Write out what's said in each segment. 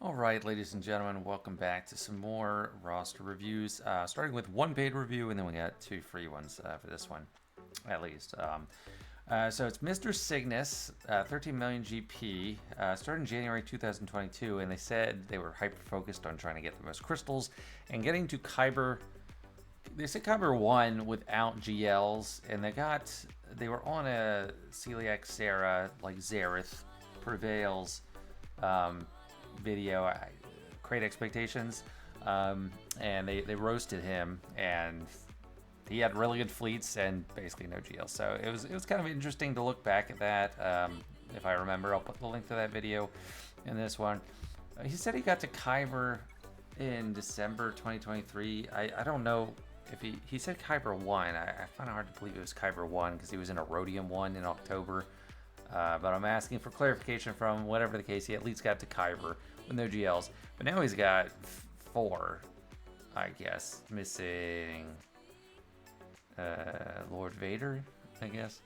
All right, ladies and gentlemen, welcome back to some more roster reviews. Starting with one paid review, and then we got two free ones for this one, at least. So it's Mr. Cygnus, 13 million GP, started in January 2022, and they said they were hyper focused on trying to get the most crystals and getting to Kyber. They said Kyber 1 without GLs, and they were on a Celiac Sarah, like Zareth Prevails. Video, Create Expectations, and they roasted him, and he had really good fleets and basically no GL. So it was kind of interesting to look back at that. If I remember, I'll put the link to that video in this one. He said he got to Kyber in December 2023. I don't know if he said Kyber 1. I find it hard to believe it was Kyber 1 because he was in a Rhodium 1 in October. But I'm asking for clarification from whatever the case. He at least got to Kyber with no GLs. But now he's got 4, I guess. Missing Lord Vader, I guess.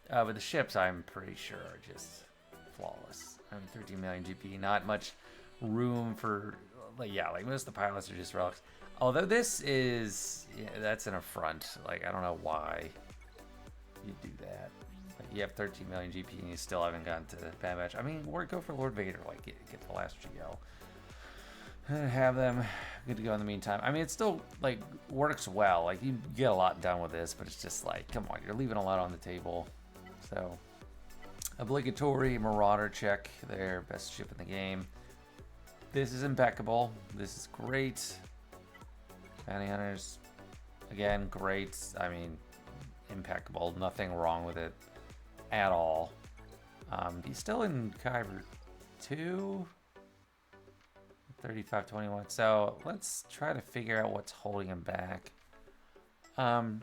But the ships, I'm pretty sure, are just flawless. 13 million GP. Not much room for... like most of the pilots are just relics. Although this is... yeah, that's an affront. Like, I don't know why you do that. You have 13 million GP and you still haven't gotten to the bad match. I mean, or go for Lord Vader, like get the last GL. And have them good to go in the meantime. I mean, it still like works well. Like you get a lot done with this, but it's just like, come on, you're leaving a lot on the table. So, obligatory Marauder check there, best ship in the game. This is impeccable. This is great. Bounty Hunters, again, great. I mean, impeccable. Nothing wrong with it at all. He's still in Kyber 2, 35-21. So let's try to figure out what's holding him back. Datacron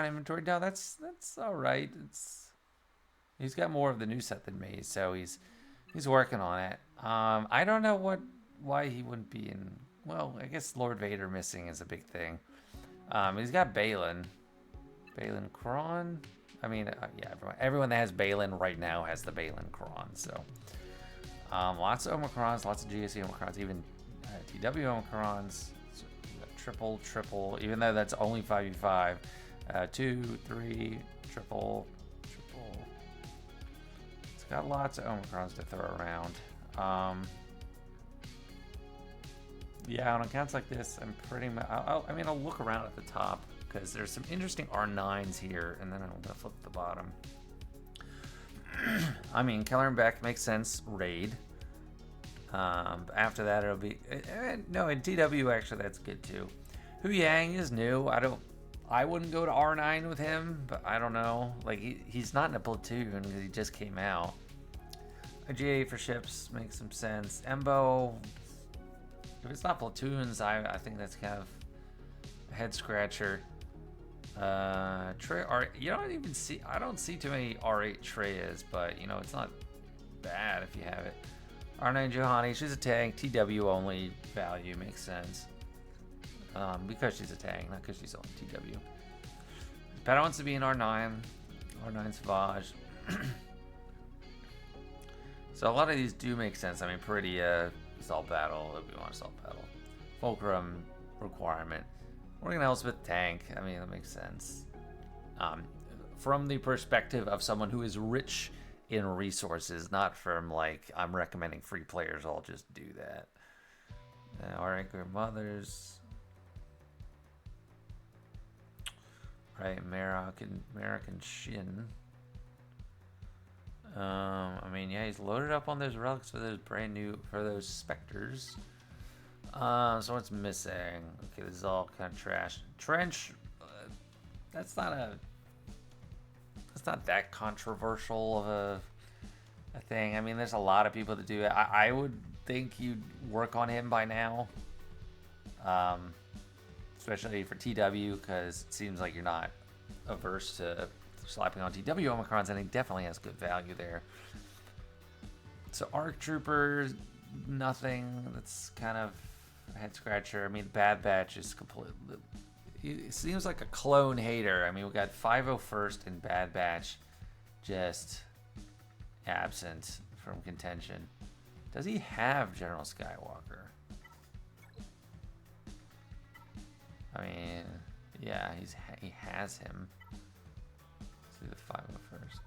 inventory. No, that's all right. He's got more of the new set than me, so he's working on it. I don't know why he wouldn't be in. Well, I guess Lord Vader missing is a big thing. He's got Balin Kron. I mean, yeah, everyone that has Balin right now has the Balin Kron. So, lots of Omicrons, lots of GSC Omicrons, even TW Omicrons. So triple, even though that's only 5v5. 2, 3, triple. It's got lots of Omicrons to throw around. Yeah, on accounts like this, I'm pretty much... I'll look around at the top, because there's some interesting R9s here, and then I'm going to flip the bottom. I mean, Keller and Beck makes sense. Raid. After that, it'll be... no, in TW, actually, that's good, too. Hu Yang is new. I wouldn't go to R9 with him, but I don't know. Like, he's not in a platoon, because he just came out. A GA for ships makes some sense. Embo... if it's not platoons, I think that's kind of a head scratcher. You don't even see. I don't see too many R8 Treyas, but it's not bad if you have it. R9 Johanny, she's a tank. TW only value makes sense. Because she's a tank, not because she's on TW. Pat wants to be an R9. R9 Savage. So a lot of these do make sense. I mean, pretty assault battle, Obi-Wan assault battle. Fulcrum requirement. Morgan Elsbeth tank. I mean, that makes sense. From the perspective of someone who is rich in resources, not from like, I'm recommending free players, I'll just do that. Alright, mothers. Right, American Shin. I mean, yeah, he's loaded up on those relics for those specters. So what's missing? Okay, this is all kind of trash. Trench, that's not that controversial of a thing. I mean, there's a lot of people that do it. I would think you'd work on him by now. Especially for TW, because it seems like you're not averse to slapping on TW Omicrons, and he definitely has good value there. So Arc Troopers, nothing. That's kind of a head scratcher. I mean, Bad Batch is completely... It seems like a clone hater. I mean, we got 501st and Bad Batch just absent from contention. Does he have General Skywalker? I mean, yeah, he has him. Let's do the 501st.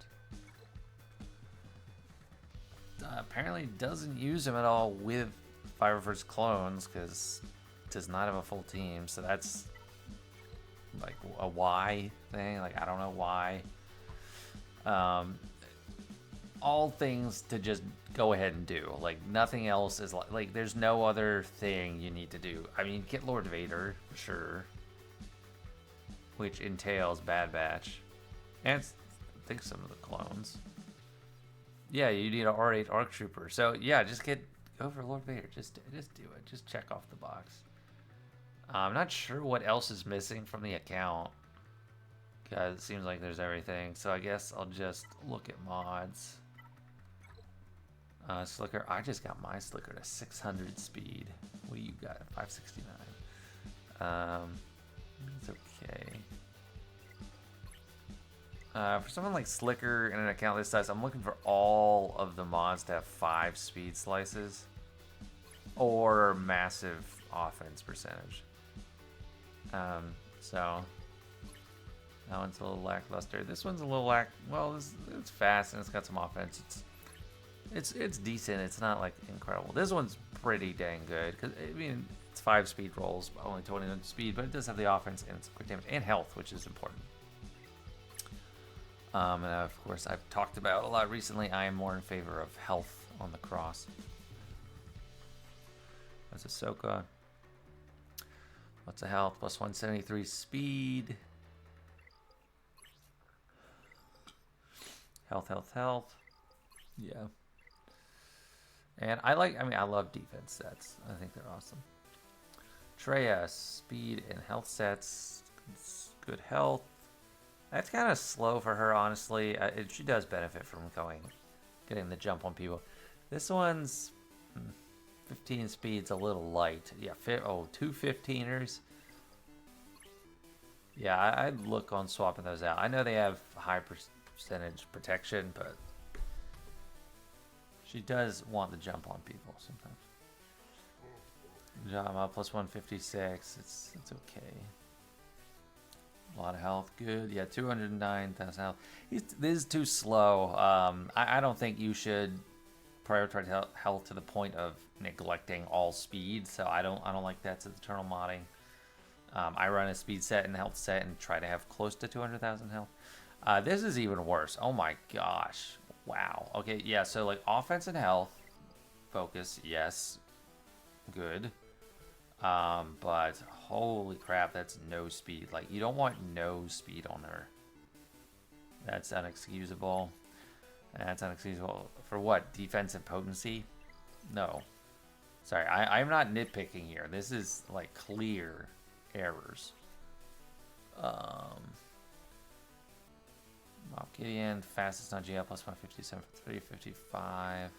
Apparently doesn't use him at all with 501st clones because does not have a full team. So that's like a why thing. Like I don't know why. All things to just go ahead and do. Like nothing else is like there's no other thing you need to do. I mean, get Lord Vader for sure, which entails Bad Batch, and I think some of the clones. Yeah, you need an R8 ARC Trooper. So yeah, just go for Lord Vader. Just do it. Just check off the box. I'm not sure what else is missing from the account because it seems like there's everything. So I guess I'll just look at mods. Slicker, I just got my Slicker to 600 speed. What do you got? 569. It's okay. For someone like Slicker in an account this size, I'm looking for all of the mods to have 5 speed slices or massive offense percentage. So that one's a little lackluster. This one's a little well, it's fast and it's got some offense. It's decent. It's not like incredible. This one's pretty dang good because I mean it's 5 speed rolls, only 20 speed, but it does have the offense and it's quick damage and health, which is important. And of course, I've talked about a lot recently. I am more in favor of health on the cross. That's Ahsoka. Lots of health, plus 173 speed. Health. Yeah. And I love defense sets. I think they're awesome. Traya, speed and health sets. Good health. That's kind of slow for her, honestly. She does benefit from getting the jump on people. This one's 15 speed's a little light. Yeah, 2 15ers. Yeah, I'd look on swapping those out. I know they have high percentage protection, but she does want the jump on people sometimes. Jama plus 156. It's okay. A lot of health, good. Yeah, 209,000 health. This is too slow. I don't think you should prioritize health to the point of neglecting all speed. So I don't like that. It's eternal modding. I run a speed set and health set and try to have close to 200,000 health. This is even worse. Oh my gosh! Wow. Okay, yeah. So like offense and health, focus, yes, good. But holy crap, that's no speed. Like, you don't want no speed on her. That's unexcusable. That's unexcusable. For what? Defense and potency? No. Sorry, I'm not nitpicking here. This is, like, clear errors. Mob Gideon, fastest on GL, plus 157 for 355.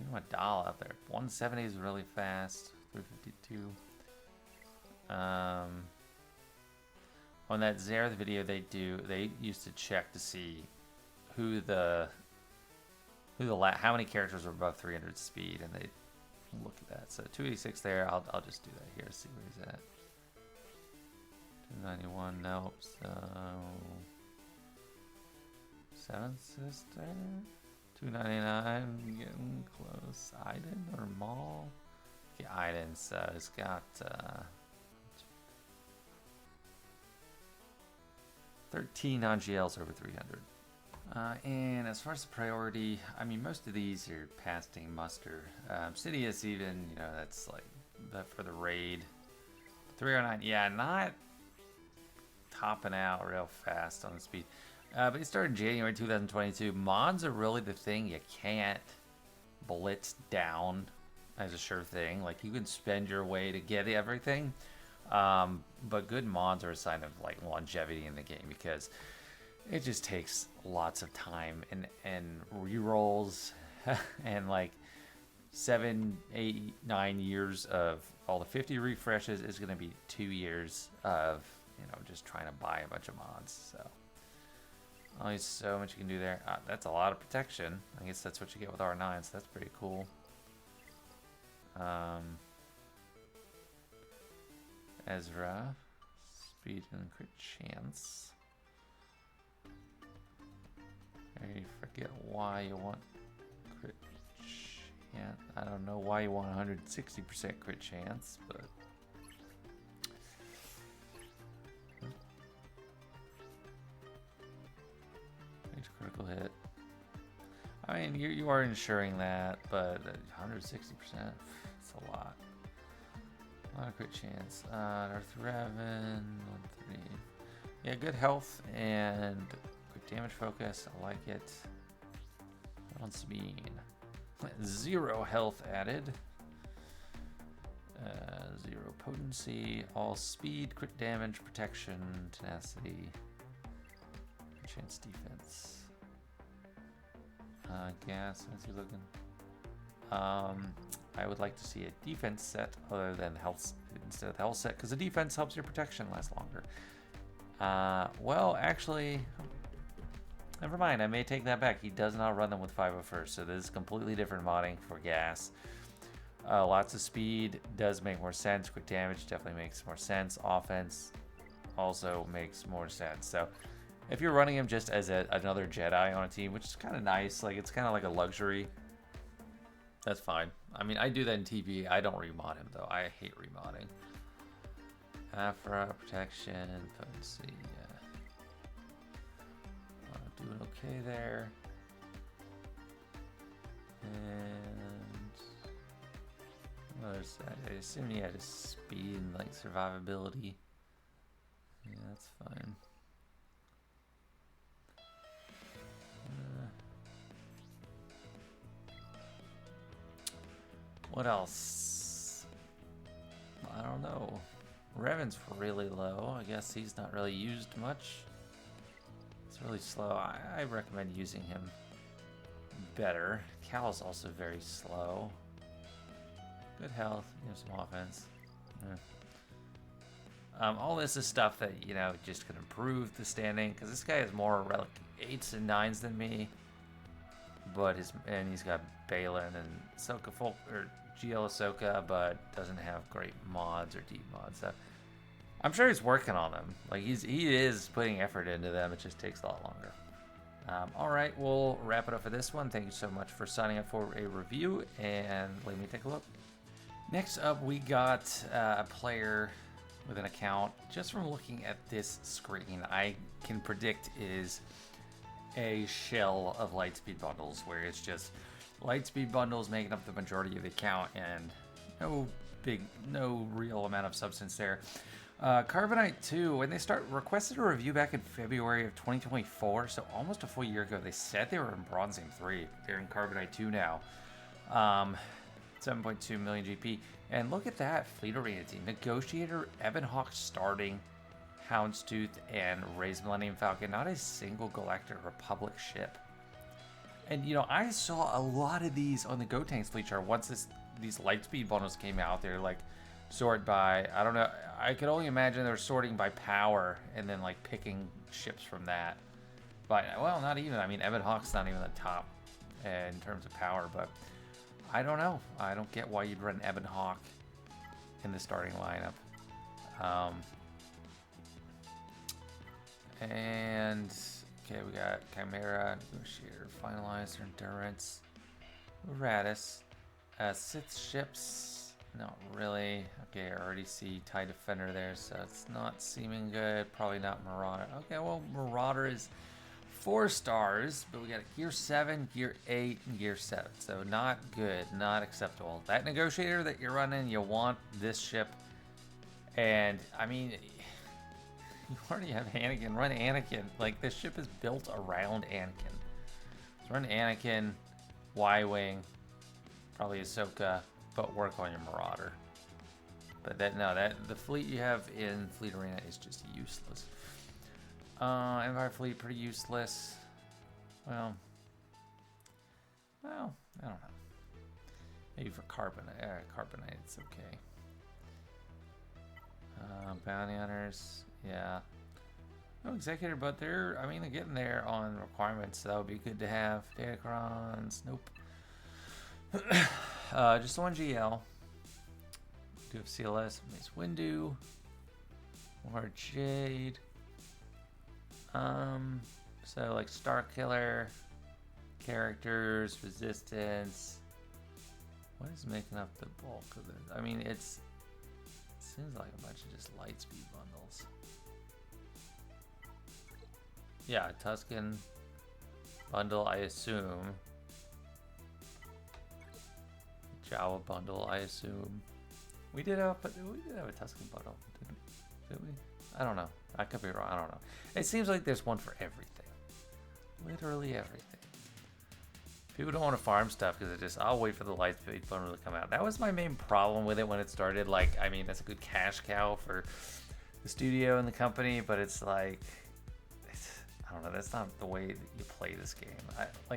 You know, a doll out there. 170 is really fast. 352. On that Zareth video they used to check to see how many characters are above 300 speed, and they look at that. So 286 there. I'll just do that here. See where he's at. 291. Nope. So 7th sister. 299, getting close. Iden or Maul? Okay, Iden, so it's got 13 non-GLs over 300. And as far as the priority, I mean, most of these are passing muster. Sidious even, that's like for the raid. 309, yeah, not topping out real fast on the speed. But it started in January 2022. Mods are really the thing you can't blitz down as a sure thing. Like, you can spend your way to get everything. But good mods are a sign of, like, longevity in the game because it just takes lots of time and rerolls and, like, 7, 8, 9 years of all the 50 refreshes is going to be 2 years of, just trying to buy a bunch of mods, so... Only so much you can do there. That's a lot of protection. I guess that's what you get with R9, so that's pretty cool. Ezra, speed and crit chance. I forget why you want crit chance. I don't know why you want 160% crit chance, but critical hit. I mean, you are ensuring that, but 160%, it's a lot. A lot of crit chance. Darth Revan, 130. Yeah, good health and quick damage focus. I like it. On speed. 0 health added. 0 potency. All speed, crit damage, protection, tenacity, chance defense. Gas, how's he looking? I would like to see a defense set other than health instead of the health set, because the defense helps your protection last longer. Well, actually, never mind. I may take that back. He does not run them with 501st, so this is completely different modding for gas. Lots of speed does make more sense. Quick damage definitely makes more sense. Offense also makes more sense. So if you're running him just as another Jedi on a team, which is kind of nice, like it's kind of like a luxury, that's fine. I mean, I do that in TV. I don't remod him though. I hate remodding. Afra, protection, potency, yeah. Doing okay there. And I assume he had a speed and like survivability. Yeah, that's fine. What else? I don't know. Revan's really low. I guess he's not really used much. It's really slow. I recommend using him better. Cal's also very slow. Good health, some offense. All this is stuff that, just could improve the standing, because this guy has more relic 8s and 9s than me. But he's got Balin and Ahsoka or GL Ahsoka, but doesn't have great mods or deep mods. So I'm sure he's working on them. Like he is putting effort into them. It just takes a lot longer. All right, we'll wrap it up for this one. Thank you so much for signing up for a review, and let me take a look. Next up, we got a player with an account. Just from looking at this screen, I can predict is a shell of Lightspeed bundles, where it's just Lightspeed bundles making up the majority of the account and no real amount of substance there. Carbonite 2, when they requested a review back in February of 2024, so almost a full year ago, they said they were in Bronzing 3. They're in Carbonite 2 now. 7.2 million GP. And look at that fleet arena team. Negotiator, Ebon Hawk starting, Houndstooth, and Ray's Millennium Falcon. Not a single Galactic Republic ship. And, I saw a lot of these on the Gotenks fleet chart once these Lightspeed bundles came out. They're like sort by, I don't know, I could only imagine they're sorting by power and then like picking ships from that. But, well, not even. I mean, Ebon Hawk's not even the top in terms of power, but I don't know. I don't get why you'd run Ebon Hawk in the starting lineup. And okay, we got Chimera, Negotiator, Finalizer, Endurance, Radis, Sith ships, not really. Okay, I already see TIE Defender there, so it's not seeming good. Probably not Marauder. Okay, well, Marauder is 4 stars, but we got a Gear 7, Gear 8, and Gear 7, so not good, not acceptable. That Negotiator that you're running, you want this ship, and I mean, you already have Anakin. Run Anakin. Like, this ship is built around Anakin. So run Anakin, Y-Wing, probably Ahsoka, but work on your Marauder. But the fleet you have in Fleet Arena is just useless. Empire Fleet, pretty useless. Well, I don't know. Maybe for Carbonite, it's okay. Bounty Hunters. Yeah. No executor, but they're, I mean, they're getting there on requirements, so that would be good to have. Datacrons, nope. Just one GL. Do have CLS, Mace Windu, more Jade. So like Star Killer, characters, resistance. What is making up the bulk of it? I mean, it seems like a bunch of just Lightspeed bundles. Yeah, Tuscan bundle, I assume. Jawa bundle, I assume. We did have a Tuscan bundle, did we? I don't know. I could be wrong. I don't know. It seems like there's one for everything. Literally everything. People don't want to farm stuff because it just, I'll wait for the Lightspeed bundle to come out. That was my main problem with it when it started. Like, I mean, that's a good cash cow for the studio and the company, but it's like, I don't know. That's not the way that you play this game.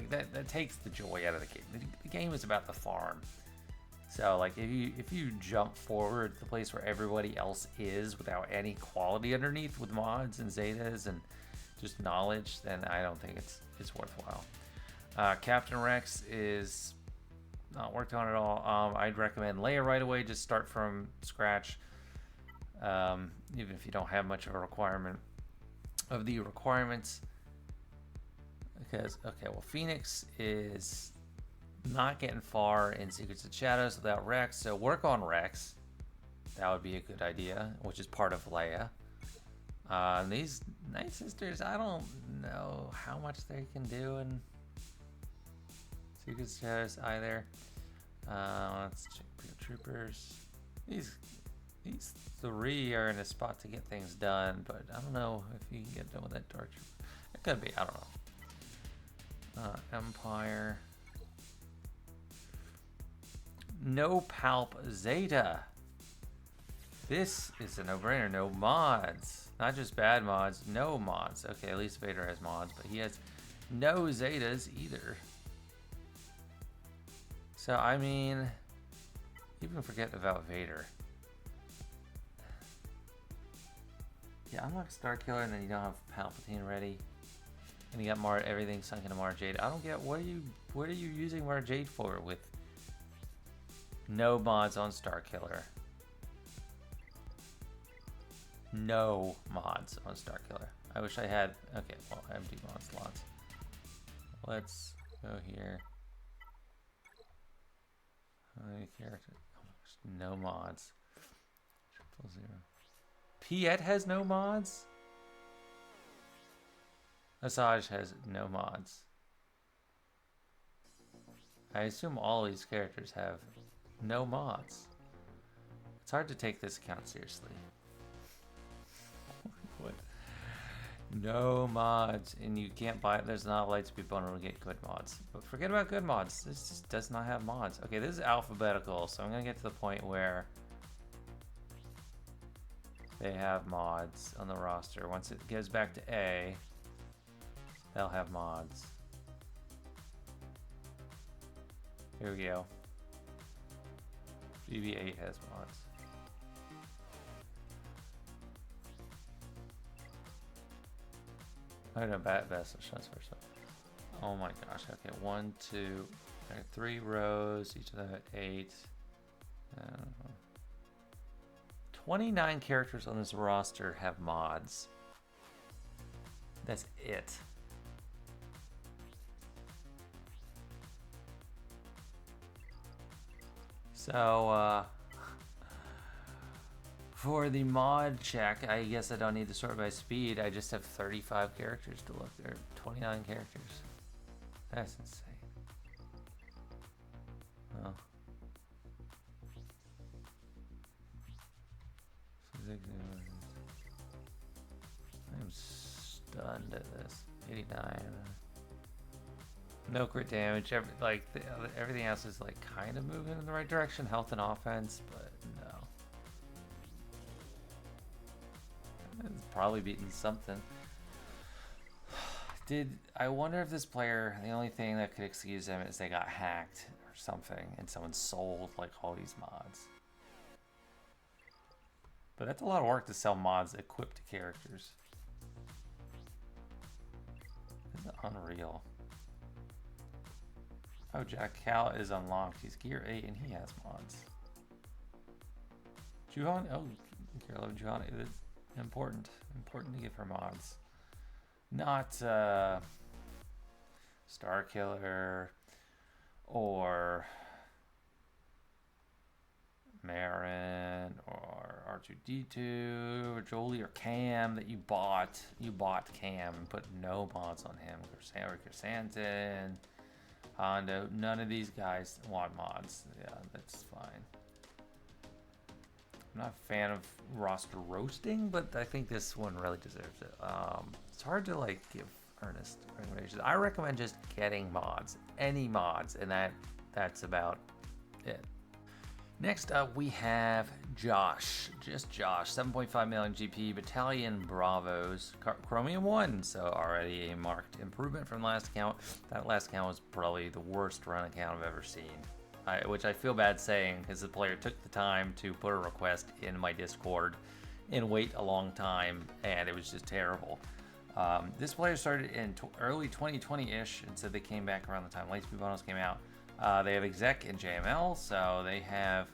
That takes the joy out of the game. The game is about the farm. So like if you jump forward to the place where everybody else is without any quality underneath with mods and zetas and just knowledge, then I don't think it's worthwhile. Captain Rex is not worked on at all. I'd recommend Leia right away. Just start from scratch, even if you don't have much of a requirement of the requirements. Because okay, well, Phoenix is not getting far in Secrets of Shadows without Rex, so work on Rex. That would be a good idea, which is part of Leia. These Night Sisters, I don't know how much they can do in Secrets of Shadows either. Let's check Troopers. These three are in a spot to get things done, but I don't know if you can get done with that Dark Trooper. It could be, I don't know. Empire. No Palp Zeta. This is a no-brainer. No mods. Not just bad mods, no mods. Okay, at least Vader has mods, but he has no Zetas either. So, I mean, even forget about Vader. Yeah, unlock Star Killer and then you don't have Palpatine ready. And you got everything sunk into Mara Jade. I don't get, what are you using Mara Jade for with no mods on Star Killer? No mods on Star Killer. I wish I had, okay, well, empty mod slots. Let's go here. How many characters? Oh, no mods. 000. Piet has no mods? Asajj has no mods. I assume all these characters have no mods. It's hard to take this account seriously. What? No mods, and you can't buy it. There's not a Lightspeed bundle to get good mods. But forget about good mods. This just does not have mods. Okay, this is alphabetical, so I'm gonna get to the point where they have mods on the roster. Once it goes back to A, they'll have mods. Here we go. BB-8 has mods. I don't know, best first. Oh my gosh, okay, 1, 2, 3 rows, each of them at 8. 29 characters on this roster have mods. That's it. So, for the mod check, I guess I don't need to sort by speed. I just have 35 characters to look. There are 29 characters. That's insane. Oh. I'm stunned at this. 89. No crit damage. Everything else is like kind of moving in the right direction. Health and offense, but no. It's probably beating something. I wonder if this player, the only thing that could excuse them is they got hacked or something and someone sold like all these mods. But that's a lot of work to sell mods equipped to characters. Unreal. Oh, Chaak is unlocked. He's gear 8 and he has mods. Juhan, oh, gear 11 Juhan is important. Important to give her mods. Not Star Killer or Marin or R2D2 or Jolie or Cam that you bought. You bought Cam and put no mods on him. Or Chrysanthemum, Hondo. None of these guys want mods. Yeah, that's fine. I'm not a fan of roster roasting, but I think this one really deserves it. It's hard to like give earnest recommendations. I recommend just getting mods, any mods, and that's about it. Next up, we have Josh. Just Josh. 7.5 million GP, Battalion Bravos, Chromium 1. So already a marked improvement from last account. That last account was probably the worst run account I've ever seen. Which I feel bad saying because the player took the time to put a request in my Discord and wait a long time, and it was just terrible. This player started in early 2020-ish, and so they came back around the time Lightspeed Bonus came out. They have exec and JML, so they have.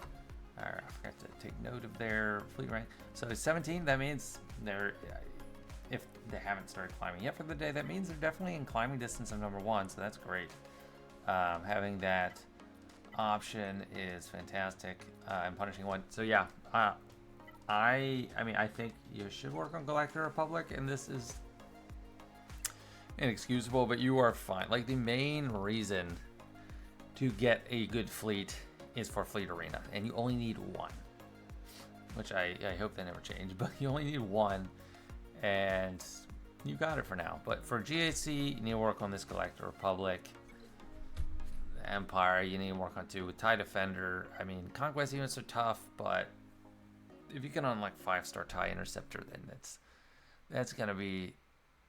I forgot to take note of their fleet rank. So 17. That means they're, if they haven't started climbing yet for the day, that means they're definitely in climbing distance of number 1. So that's great. Having that option is fantastic. And punishing 1. So yeah, I mean I think you should work on Galactic Republic, and this is inexcusable, but you are fine. Like the main reason to get a good fleet is for Fleet Arena, and you only need 1, which I hope they never change, but you only need 1, and you got it for now. But for GAC, you need to work on this Galactic Republic. Empire, you need to work on 2 with TIE Defender. I mean, Conquest units are tough, but if you can unlock 5-star TIE Interceptor, then that's gonna be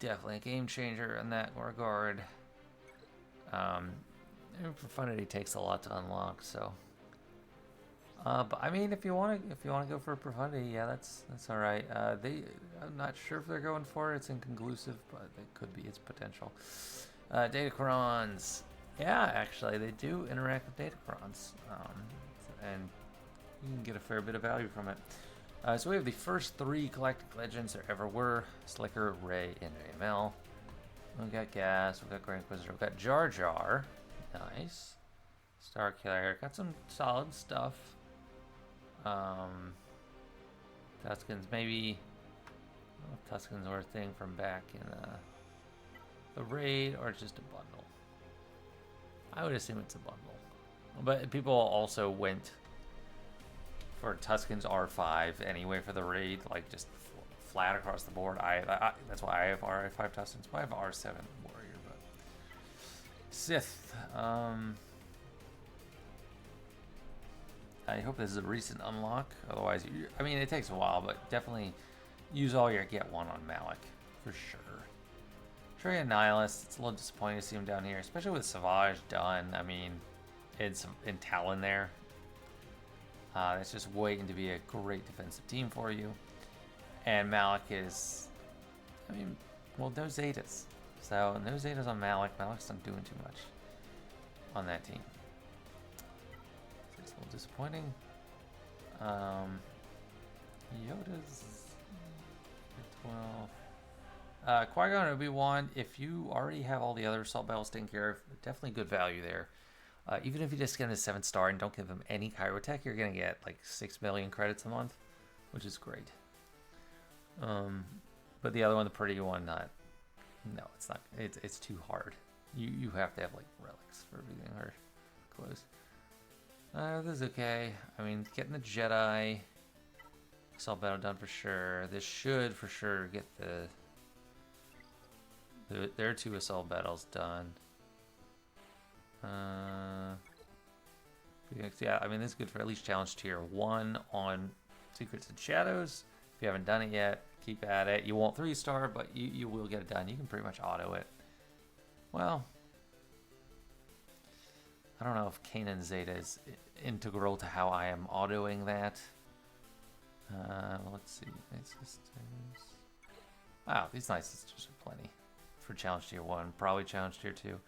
definitely a game changer in that regard. Profundity takes a lot to unlock, so. But I mean, if you want to go for Profundity, yeah, that's all right. I'm not sure if they're going for it. It's inconclusive, but it could be its potential. Datacrons. Yeah, actually, they do interact with Datacrons, and you can get a fair bit of value from it. So we have the first 3 Galactic Legends there ever were: Slicker, Ray, and JML. We've got Gas, we've got Grand Inquisitor, we've got Jar Jar. Nice. Star Killer. Got some solid stuff. Tuscans, maybe. I don't know if Tuscans were a thing from back in the raid, or just a bundle. I would assume it's a bundle. But people also went for Tuscans R5 anyway for the raid, like just flat across the board. That's why I have R5 Tuscans. I have R7 Warrior, but Sith. I hope this is a recent unlock. Otherwise, I mean, it takes a while, but definitely use all your get 1 on Malik for sure. Trey and Nihilist, it's a little disappointing to see him down here, especially with Savage done. I mean, it's in Talon there. That's just waiting to be a great defensive team for you. And Malik is, I mean, well, no Zetas. So, no Zetas on Malik. Malik's not doing too much on that team. So it's a little disappointing. Yoda's 12. Qui-Gon and Obi-Wan, if you already have all the other assault battles taken care of, definitely good value there. Even if you just get a 7-star and don't give them any Chirotech, you're going to get like 6 million credits a month, which is great. But the other one, the pretty one, no, it's not. It's too hard. You have to have like relics for everything or close. This is okay. I mean, getting the Jedi assault battle done for sure. This should for sure get their 2 assault battles done. Yeah, I mean, this is good for at least challenge tier 1 on Secrets and Shadows. If you haven't done it yet, keep at it. You won't 3-star, but you will get it done. You can pretty much auto it. Well, I don't know if Kanan Zeta is integral to how I am autoing that. Let's see. Wow, these nice sisters are plenty. for Challenge Tier 1, probably Challenge Tier 2.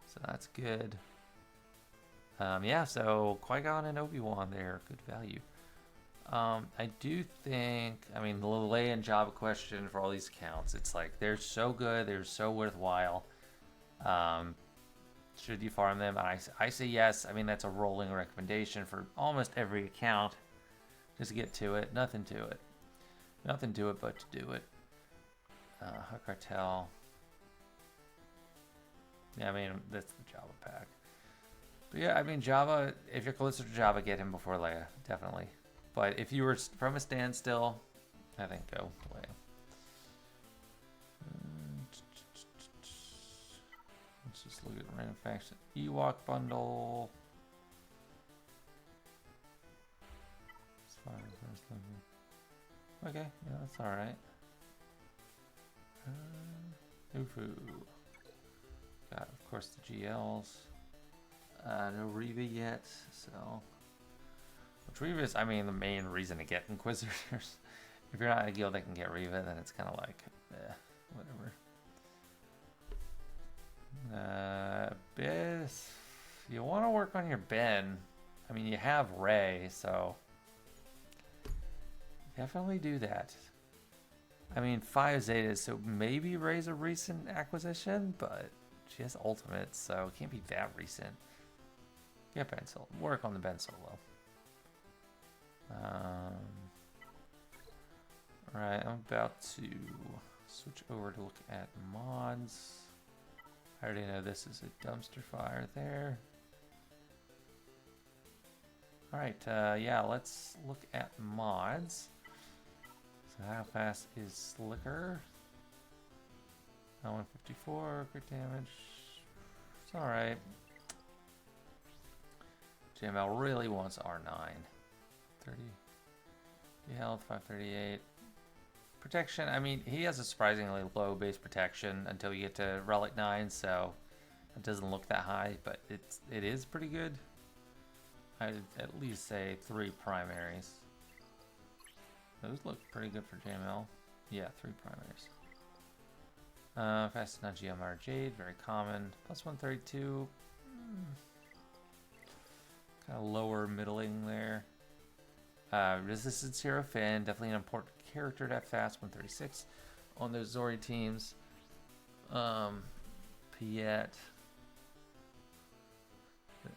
So that's good. Yeah, so Qui-Gon and Obi-Wan there, good value. I do think, I mean, the Leia and Jabba question for all these accounts, it's like, they're so good, they're so worthwhile. Should you farm them? I say yes. I mean, that's a rolling recommendation for almost every account. Just get to it. Nothing to it. Nothing to it but to do it. Hut Cartel. Yeah, I mean, that's the Jabba pack. But yeah, I mean, Jabba, if you're closer to Jabba, get him before Leia, definitely. But if you were from a standstill, I think go Leia. Let's just look at random facts. Ewok bundle. It's fine. Okay, yeah, that's alright. Ufu. Got, of course, the GLs. No Reva yet, so. Which Reva is, I mean, the main reason to get Inquisitors. If you're not in a guild that can get Reva, then it's kind of like, whatever. Abyss. You want to work on your Ben. I mean, you have Rey, so definitely do that. I mean, 5 Zetas, so maybe Rey's a recent acquisition, but she has ultimates, so it can't be that recent. Get Ben Solo. Work on the Ben Solo. Alright, I'm about to switch over to look at mods. I already know this is a dumpster fire there. Alright, yeah, let's look at mods. So how fast is Slicker? 154, crit damage. It's alright. JML really wants R9. 30 health, 538. Protection, I mean, he has a surprisingly low base protection until you get to Relic 9, so it doesn't look that high, but it is pretty good. I'd at least say 3 primaries. Those look pretty good for JML. Yeah, 3 primaries. Fast not GMR Jade, very common. Plus 132. Kind of lower middling there. Resistance Hero Finn, definitely an important character to have fast. 136 on those Zori teams. Piet.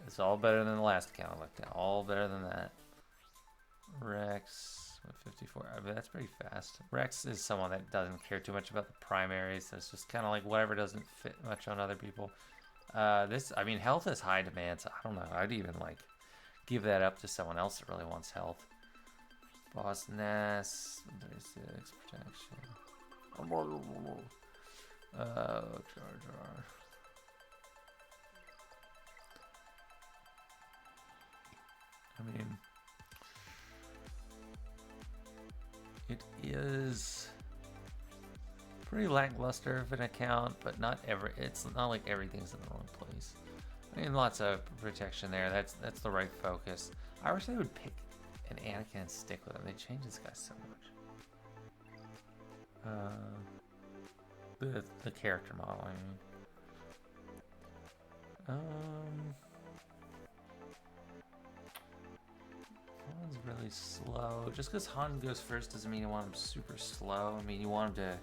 It's all better than the last account I looked at. All better than that. Rex, 154. I mean, that's pretty fast. Rex is someone that doesn't care too much about the primaries. So it's just kind of like whatever doesn't fit much on other people. I mean, health is high demand, so I don't know. I'd even like give that up to someone else that really wants health. Boss Ness, 136 protection. Jar Jar. I mean, it is pretty lackluster of an account, but not it's not like everything's in the wrong place. I mean, lots of protection there. That's the right focus. I wish they would pick an Anakin and stick with him. They changed this guy so much. The character model, I mean. Han's really slow. Just because Han goes first doesn't mean you want him super slow. I mean, you want him to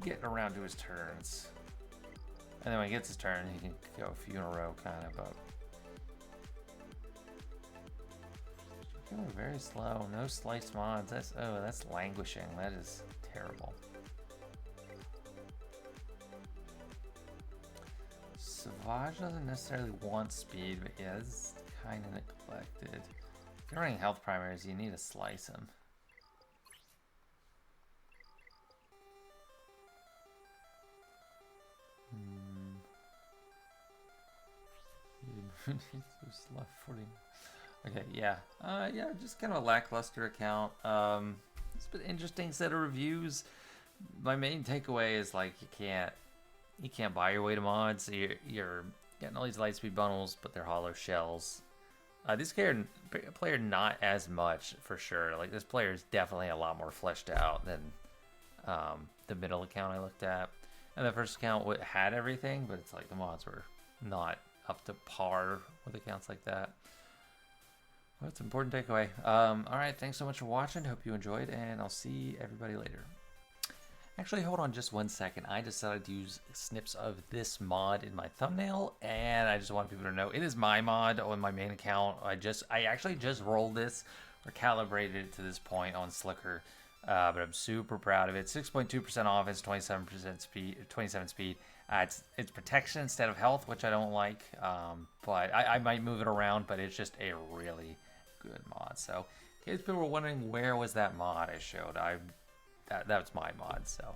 get around to his turns. And then when he gets his turn, he can go a few in a row, kind of, but going very slow. No slice mods. That's languishing. That is terrible. Savage doesn't necessarily want speed, but yeah, it's kind of neglected. If you're running health primaries, you need to slice them. Okay, yeah. Yeah, just kind of a lackluster account. It's been an interesting set of reviews. My main takeaway is like you can't buy your way to mods. You're getting all these lightspeed bundles, but they're hollow shells. This player not as much for sure. Like this player is definitely a lot more fleshed out than the middle account I looked at. And the first account had everything, but it's like the mods were not up to par with accounts like that. Well, that's an important takeaway. All right, thanks so much for watching. Hope you enjoyed, and I'll see everybody later. Actually, hold on just 1 second. I decided to use snips of this mod in my thumbnail, and I just want people to know it is my mod on my main account. I actually just rolled this or calibrated it to this point on Slicker, but I'm super proud of it. 6.2% offense, 27% speed, 27 speed. It's protection instead of health, which I don't like, but I might move it around. But it's just a really good mod. So, in case people were wondering where was that mod I showed, that was my mod. So,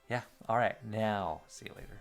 yeah. All right. Now, see you later.